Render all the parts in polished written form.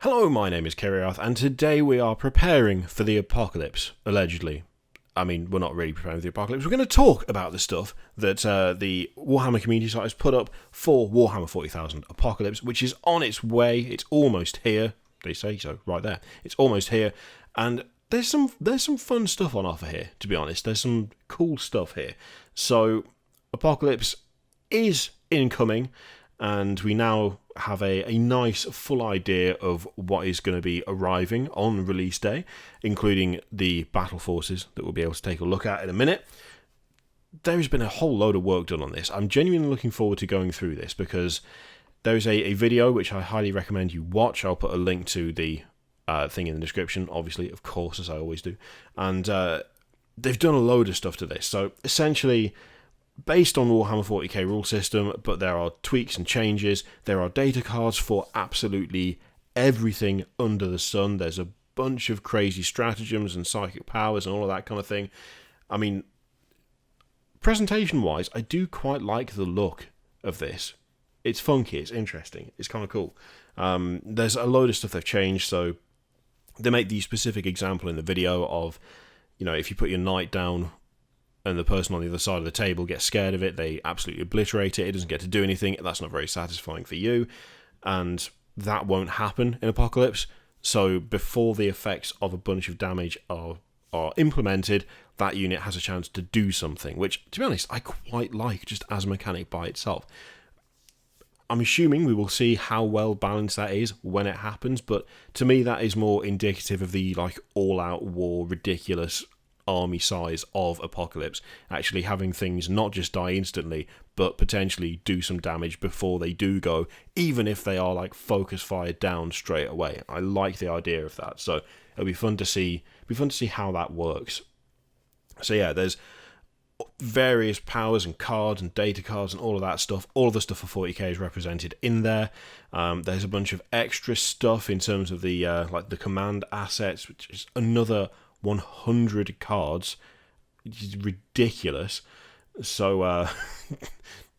Hello, my name is Kiriath, and today we are preparing for the apocalypse, allegedly. I mean, we're not really preparing for the apocalypse. We're going to talk about the stuff that the Warhammer community site has put up for Warhammer 40,000 Apocalypse, which is on its way. It's almost here. They say so right there. It's almost here, and there's some fun stuff on offer here, to be honest. There's some cool stuff here. So, Apocalypse is incoming, and we now have a nice full idea of what is going to be arriving on release day, including the battle forces that we'll be able to take a look at in a minute. There's been a whole load of work done on this. I'm genuinely looking forward to going through this because there's a video which I highly recommend you watch. I'll put a link to the thing in the description, obviously, of course, as I always do. And they've done a load of stuff to this. So essentially, based on Warhammer 40k rule system, but there are tweaks and changes. There are data cards for absolutely everything under the sun. There's a bunch of crazy stratagems and psychic powers and all of that kind of thing. I mean, presentation-wise, I do quite like the look of this. It's funky, it's interesting, it's kind of cool. There's a load of stuff they've changed, so they make the specific example in the video of, you know, if you put your knight down and the person on the other side of the table gets scared of it, they absolutely obliterate it, it doesn't get to do anything, that's not very satisfying for you, and that won't happen in Apocalypse. So before the effects of a bunch of damage are implemented, that unit has a chance to do something, which, to be honest, I quite like just as a mechanic by itself. I'm assuming we will see how well balanced that is when it happens, but to me that is more indicative of the like all-out war, ridiculous army size of Apocalypse, actually having things not just die instantly, but potentially do some damage before they do go, even if they are like focus fired down straight away. I like the idea of that, so it'll be fun to see. How that works. So yeah, there's various powers and cards and data cards and all of that stuff. All of the stuff for 40k is represented in there. There's a bunch of extra stuff in terms of the like the command assets, which is another 100 cards, which is ridiculous. So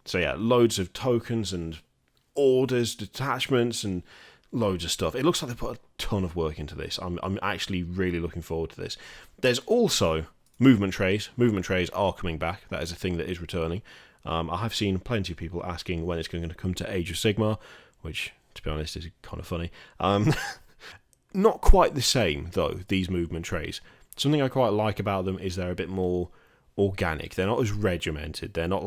so yeah, loads of tokens and orders, detachments, and loads of stuff. It looks like they put a ton of work into this. I'm actually really looking forward to this. There's also movement trays. Movement trays are coming back. That is a thing that is returning. I have seen plenty of people asking when it's going to come to Age of Sigmar, which, to be honest, is kind of funny. Not quite the same, though, these movement trays. Something I quite like about them is they're a bit more organic. They're not as regimented. They're not...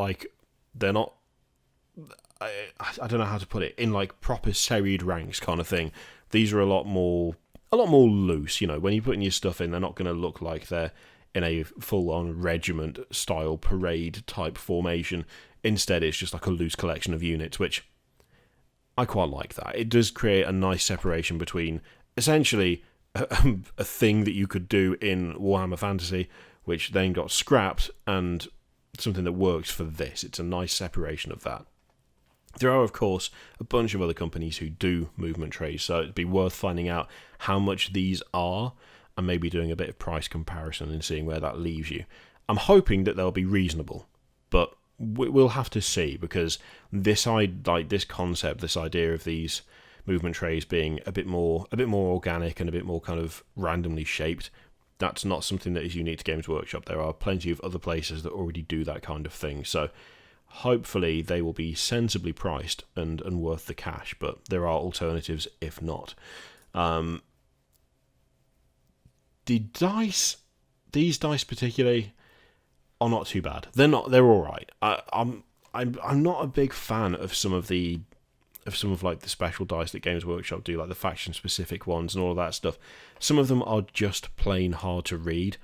I don't know how to put it, in like proper serried ranks kind of thing. These are a lot more loose, you know. When you're putting your stuff in, they're not going to look like they're in a full-on regiment-style parade-type formation. Instead, it's just like a loose collection of units, which I quite like that. It does create a nice separation between essentially a thing that you could do in Warhammer Fantasy, which then got scrapped, and something that works for this. It's a nice separation of that. There are, of course, a bunch of other companies who do movement trays, so it'd be worth finding out how much these are, and maybe doing a bit of price comparison and seeing where that leaves you. I'm hoping that they'll be reasonable, but we'll have to see, because this concept, this idea of these movement trays being a bit more organic and a bit more kind of randomly shaped, that's not something that is unique to Games Workshop. There are plenty of other places that already do that kind of thing, so hopefully they will be sensibly priced and worth the cash, but there are alternatives if not. These dice particularly are not too bad. They're all right. I'm not a big fan of some of the special dice that Games Workshop do, like the faction specific ones and all of that stuff. Some of them are just plain hard to read.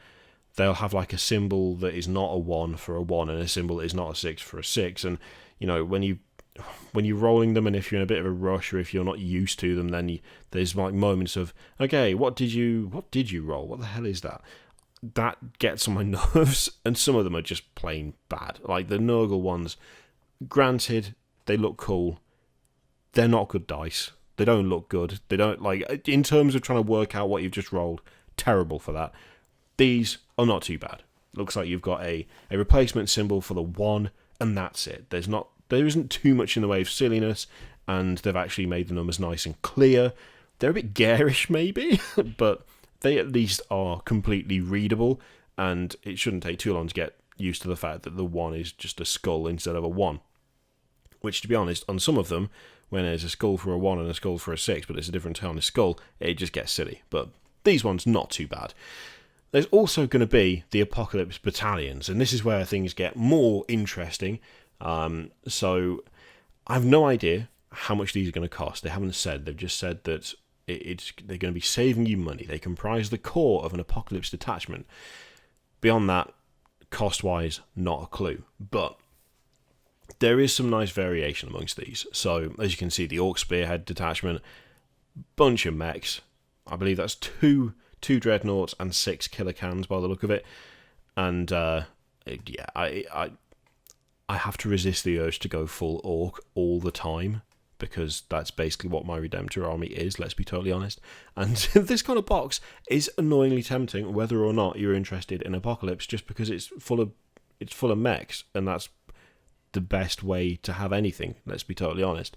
They'll have like a symbol that is not a 1 for a 1 and a symbol that is not a 6 for a 6. And, you know, when you're rolling them, and if you're in a bit of a rush or if you're not used to them, then there's like moments of, okay, what did you roll? What the hell is that? That gets on my nerves, and some of them are just plain bad. Like the Nurgle ones, granted, they look cool. They're not good dice. They don't look good. They don't, like, in terms of trying to work out what you've just rolled, terrible for that. These are not too bad. Looks like you've got a replacement symbol for the 1, and that's it. There isn't too much in the way of silliness, and they've actually made the numbers nice and clear. they're a bit garish maybe, but they at least are completely readable, and it shouldn't take too long to get used to the fact that the 1 is just a skull instead of a 1. Which, to be honest, on some of them, when there's a skull for a 1 and a skull for a 6, but it's a different tone of skull, it just gets silly. But these ones, not too bad. There's also going to be the Apocalypse Battalions, and this is where things get more interesting. So I have no idea how much these are going to cost. They haven't said. They've just said that they're going to be saving you money. They comprise the core of an Apocalypse Detachment. Beyond that, cost-wise, not a clue. But there is some nice variation amongst these. So, as you can see, the Orc Spearhead Detachment, bunch of mechs. I believe that's two Dreadnoughts and 6 Killer Cans by the look of it. And, yeah, I have to resist the urge to go full Orc all the time, because that's basically what my Redemptor army is, let's be totally honest. And this kind of box is annoyingly tempting, whether or not you're interested in Apocalypse, just because it's full of mechs, and that's the best way to have anything, let's be totally honest.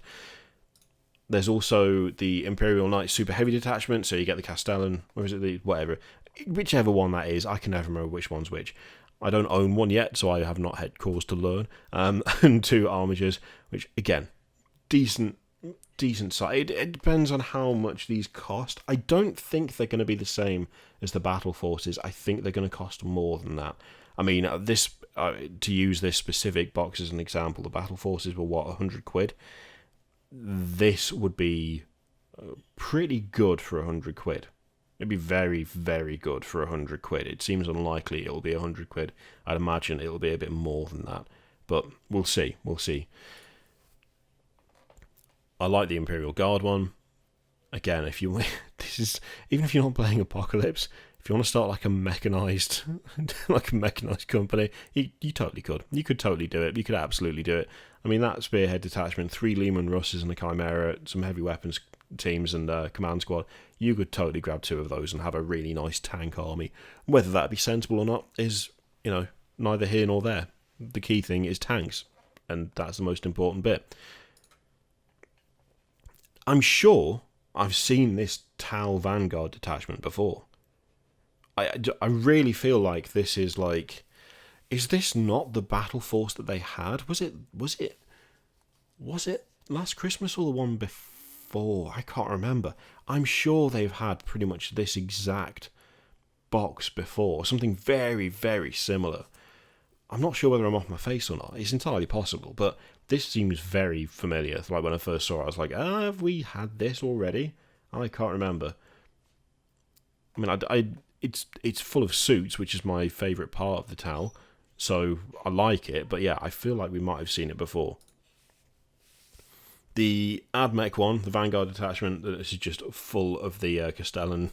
There's also the Imperial Knight Super Heavy Detachment, so you get the Castellan, or is it whatever, whichever one that is, I can never remember which one's which. I don't own one yet, so I have not had cause to learn. And 2 Armigers, which, again, decent size. It depends on how much these cost. I don't think they're going to be the same as the Battle Forces. I think they're going to cost more than that. I mean, to use this specific box as an example, the Battle Forces were, what, 100 quid? This would be pretty good for 100 quid. It'd be very, very good for 100 quid. It seems unlikely it'll be 100 quid. I'd imagine it'll be a bit more than that. But we'll see. I like the Imperial Guard one. Again, even if you're not playing Apocalypse, if you want to start like a mechanized company, you totally could. You could totally do it. You could absolutely do it. I mean, that Spearhead Detachment, 3 Lehman Russes and a Chimera, some heavy weapons teams and command squad, you could totally grab 2 of those and have a really nice tank army. Whether that be sensible or not is, neither here nor there. The key thing is tanks, and that's the most important bit. I'm sure I've seen this Tal Vanguard detachment before. I really feel like this is like... Is this not the battle force that they had? Was it last Christmas or the one before? I can't remember. I'm sure they've had pretty much this exact box before. Something very, very similar. I'm not sure whether I'm off my face or not. It's entirely possible, but this seems very familiar. Like when I first saw it, I was like, have we had this already? I can't remember. I mean, it's full of suits, which is my favourite part of the Tal, so I like it, but yeah, I feel like we might have seen it before. The AdMech one, the Vanguard detachment, this is just full of the Castellan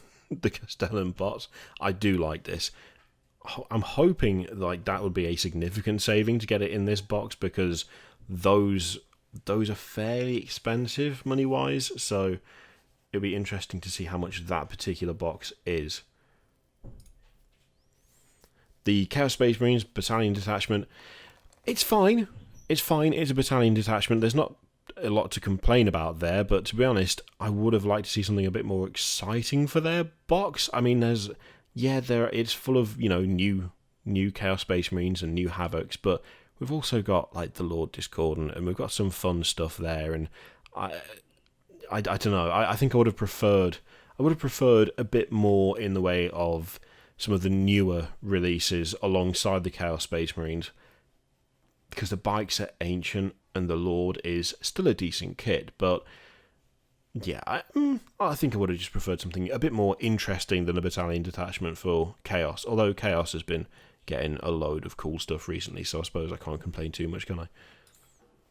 bots. I do like this. I'm hoping like that would be a significant saving to get it in this box, because those are fairly expensive money-wise, so it'll be interesting to see how much that particular box is. The Chaos Space Marines Battalion Detachment, it's fine. It's a Battalion Detachment. There's not a lot to complain about there, but to be honest, I would have liked to see something a bit more exciting for their box. I mean, it's full of, new Chaos Space Marines and new Havocs, but we've also got like the Lord Discordant, and we've got some fun stuff there, and I don't know. I think I would have preferred a bit more in the way of some of the newer releases alongside the Chaos Space Marines, because the bikes are ancient and the Lord is still a decent kit, but yeah, I think I would have just preferred something a bit more interesting than a Battalion Detachment for Chaos, although Chaos has been getting a load of cool stuff recently, so I suppose I can't complain too much, can I?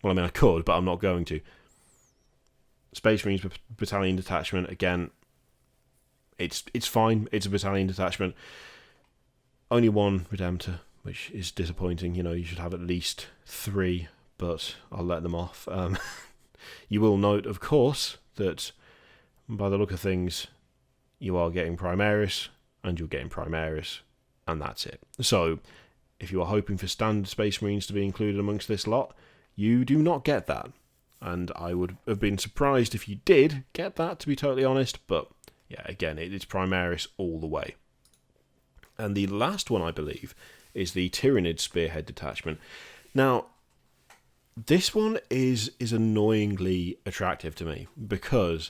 Well, I mean, I could, but I'm not going to. Space Marines Battalion Detachment, again, it's fine. It's a Battalion Detachment. Only 1 Redemptor, which is disappointing. You should have at least 3, but I'll let them off. You will note, of course, that by the look of things, you are getting Primaris, and you're getting Primaris, and that's it. So, if you are hoping for standard Space Marines to be included amongst this lot, you do not get that. and I would have been surprised if you did get that, to be totally honest, but yeah, again, it's Primaris all the way. And the last one, I believe, is the Tyranids Spearhead Detachment. Now, this one is annoyingly attractive to me, because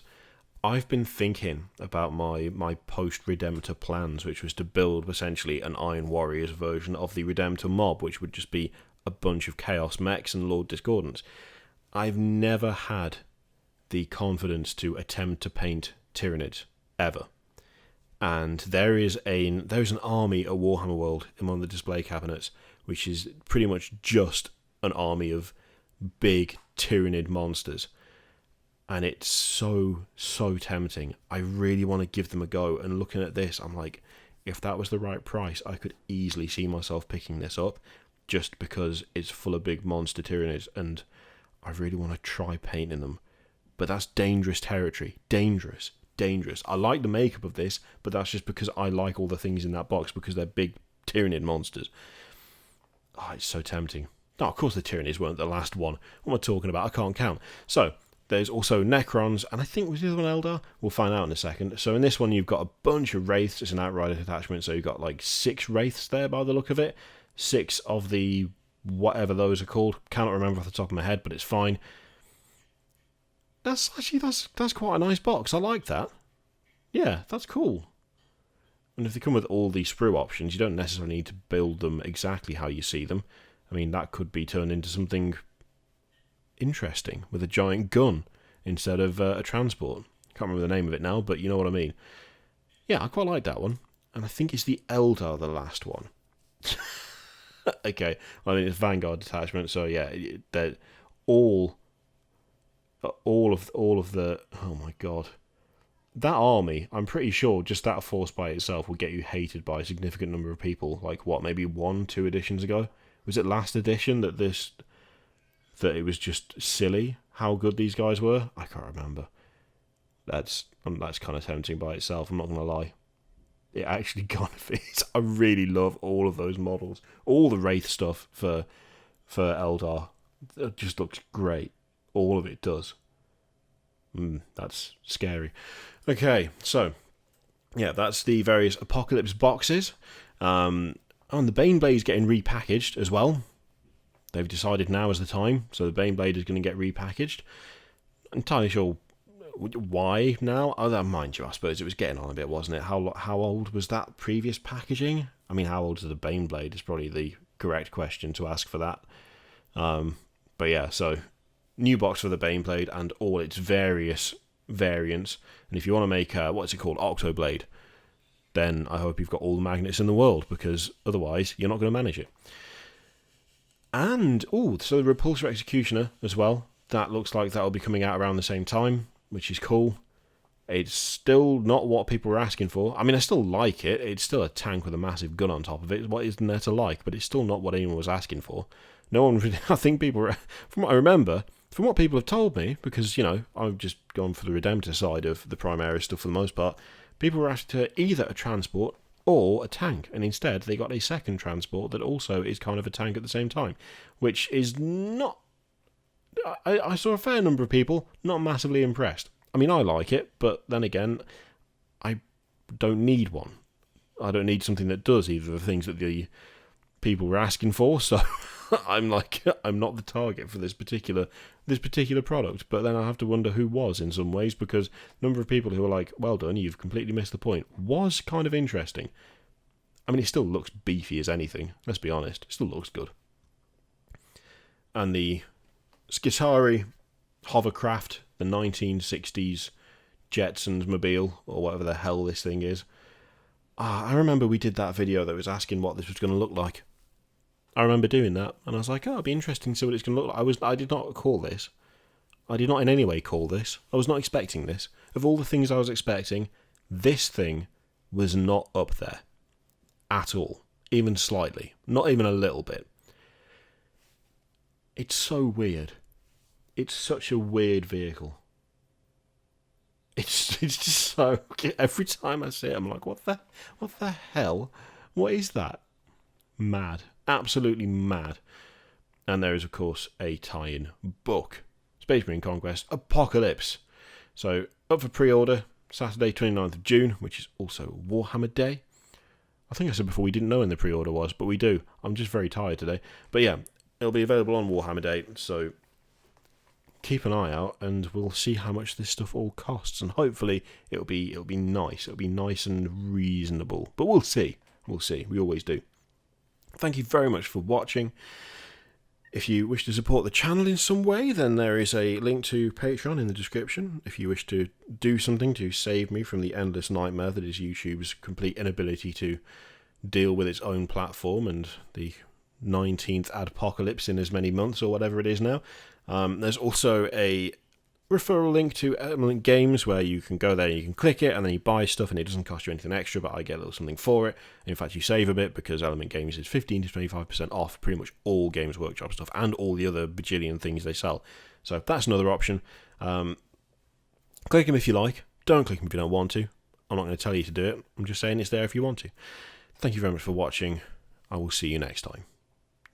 I've been thinking about my post-Redemptor plans, which was to build essentially an Iron Warriors version of the Redemptor mob, which would just be a bunch of Chaos Mechs and Lord Discordants. I've never had the confidence to attempt to paint Tyranids, ever. And there's an army at Warhammer World in one of the display cabinets, which is pretty much just an army of big Tyranid monsters. And it's so tempting. I really want to give them a go. And looking at this, I'm like, if that was the right price, I could easily see myself picking this up, just because it's full of big monster Tyranids, and I really want to try painting them. But that's dangerous territory. Dangerous. I like the makeup of this, but that's just because I like all the things in that box, because they're big Tyranid monsters. Oh, it's so tempting. No, of course the Tyranids weren't the last one. What am I talking about? I can't count. So, there's also Necrons, and I think was the other one Eldar? We'll find out in a second. So in this one you've got a bunch of Wraiths. It's an Outrider detachment, so you've got like 6 Wraiths there by the look of it. 6 of the whatever those are called. Cannot remember off the top of my head, but it's fine. That's quite a nice box. I like that. Yeah, that's cool. And if they come with all these sprue options, you don't necessarily need to build them exactly how you see them. I mean, that could be turned into something interesting with a giant gun instead of a transport. Can't remember the name of it now, but you know what I mean. Yeah, I quite like that one. And I think it's the Eldar, the last one. Okay, well, I mean, it's Vanguard detachment, so yeah, they're all of the... Oh my god. That army, I'm pretty sure just that force by itself will get you hated by a significant number of people. Like, what, maybe 1-2 editions ago? Was it last edition that it was just silly how good these guys were? I can't remember. That's kind of tempting by itself, I'm not going to lie. It actually kind of is. I really love all of those models. All the Wraith stuff for Eldar. It just looks great. All of it does. That's scary. Okay, so yeah, that's the various Apocalypse boxes. And the Baneblade's getting repackaged as well. They've decided now is the time, so the Baneblade is going to get repackaged. I'm entirely sure why now. Oh, that, mind you, I suppose it was getting on a bit, wasn't it? How old was that previous packaging? I mean, how old is the Baneblade is probably the correct question to ask for that. But yeah, so new box for the Baneblade and all its various variants. And if you want to make what's it called, Octoblade, then I hope you've got all the magnets in the world, because otherwise you're not going to manage it. And so the Repulsor Executioner as well. That looks like that'll be coming out around the same time, which is cool. It's still not what people were asking for. I mean, I still like it. It's still a tank with a massive gun on top of it. What isn't there to like? But it's still not what anyone was asking for. No one really, I think people, from what I remember, from what people have told me, because, you know, I've just gone for the Redemptor side of the Primaris stuff for the most part, people were asked to either a transport or a tank, and instead they got a second transport that also is kind of a tank at the same time, which is not... I saw a fair number of people not massively impressed. I mean, I like it, but then again, I don't need one. I don't need something that does either of the things that the people were asking for, so I'm not the target for this particular product. But then I have to wonder who was in some ways, because the number of people who are like, well done, you've completely missed the point, was kind of interesting. I mean, it still looks beefy as anything, let's be honest. It still looks good. And the Skitarii hovercraft, the 1960s Jetsons mobile, or whatever the hell this thing is. I remember we did that video that was asking what this was going to look like. I remember doing that, and I was like, oh, it'd be interesting to see what it's going to look like. I did not call this. I did not in any way call this. I was not expecting this. Of all the things I was expecting, this thing was not up there. At all. Even slightly. Not even a little bit. It's so weird. It's such a weird vehicle. It's just so... Every time I see it, I'm like, what the hell? What is that? Mad. Absolutely mad. And there is, of course, a tie-in book. Space Marine Conquest Apocalypse. So up for pre-order Saturday 29th of June, which is also Warhammer Day. I think I said before we didn't know when the pre-order was, but we do. I'm just very tired today. But yeah, it'll be available on Warhammer Day, so keep an eye out, and we'll see how much this stuff all costs. And hopefully it'll be nice. It'll be nice and reasonable. But we'll see. We'll see. We always do. Thank you very much for watching. If you wish to support the channel in some way, then there is a link to Patreon in the description. If you wish to do something to save me from the endless nightmare that is YouTube's complete inability to deal with its own platform and the 19th adpocalypse in as many months or whatever it is now, there's also a referral link to Element Games where you can go there, you can click it, and then you buy stuff, and it doesn't cost you anything extra, but I get a little something for it. In fact, you save a bit because Element Games is 15 to 25% off pretty much all Games Workshop stuff and all the other bajillion things they sell. So that's another option. Click them if you like. Don't click them if you don't want to. I'm not going to tell you to do it. I'm just saying it's there if you want to. Thank you very much for watching. I will see you next time.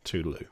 Toodaloo.